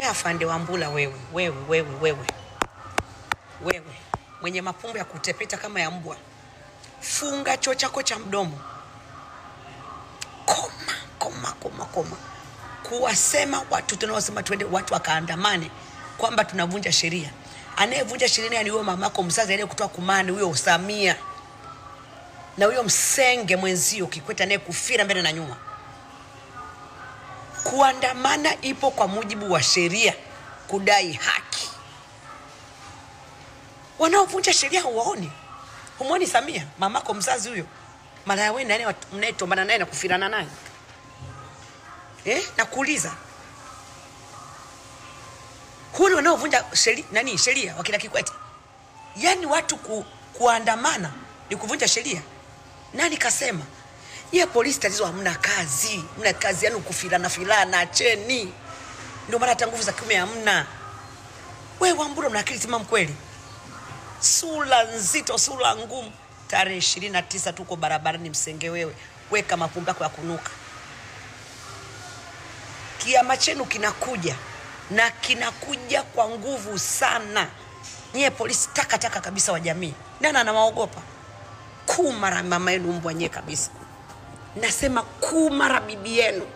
afande Wambura wewe mwenye mapumbu ya kutepeta kama ya mbwa, funga choo chako cha mdomo. Koma kuwasema watu tunaosema twende watu wakaandamane kwamba tunavunja sheria. Anayevunja sheria ni huyo mamako mzazi ile kutoa kumani, huyo Samia na huyo msenge mwenzio Kikwete naye kufira mbele na nyuma. Kuandamana ipo kwa mujibu wa sheria, kudai haki. Wanaovunja sheria huwaoni. Humuoni Samia mamako mzazi huyo? Malaya wewe nani mnayetombana naye na kufirana naye? Nakuuliza. Huoni wanaovunja sheria wakina Kikwete? Yaani watu kuandamana ni kuvunja sheria. Nani kasema? Polisi tatizo hamna kazi. Mna kazi yani kufilana acheni. Ndio maana hata nguvu za kiume hamna. Wewe Wambura mna akili timamu kweli? Sura nzito, sura ngumu. Tarehe 29 tuko barabarani Msenge wewe. Weka mapumba yako ya kunuka. Kiama chenu kinakuja na kinakuja kwa nguvu sana. Nyie polisi taka kabisa wa jamii. Nani anawaogopa? Kumara mama yenu mbwa nyie kabisa. Nasema kumara bibi yenu.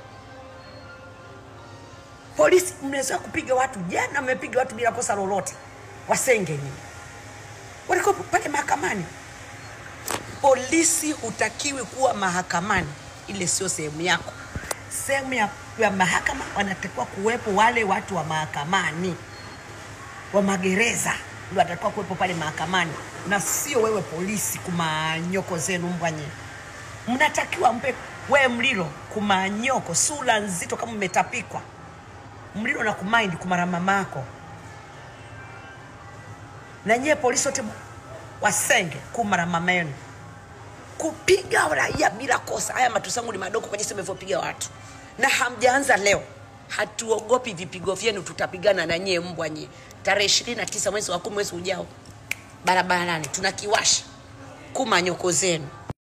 Polisi mnaweza kupiga watu, jana mmepiga watu bila kosa lolote. Wasenge nyinyi. Walikuwa pale mahakamani. Polisi hutakiwi kuwa mahakamani. Ile sio sehemu yako. Sehemu ya mahakama wanatakiwa kuwepo wale watu wa mahakamani. Wa magereza ndio watakuwa kuwepo pale mahakamani, na sio wewe polisi kumanyoko zenu mbwanye. Mnatakiwa mpe wewe Mlilo kumanyoko sura nzito kama umetapikwa. Mlilo na kumind kumara mamako. Na nyie polisi wote Wasenge kumara mama yenu. Kupiga raia bila kosa. Haya matusangu ni madogo kwa jinsi mlivyopiga watu. Na hamjaanza leo. Hatuogopi vipigo vyenu, tutapigana na nyie mbwa nyie. Tarehe 29 mwezi wa 10 mwezi ujao. Barabarani tunakiwasha kumanyoko zenu.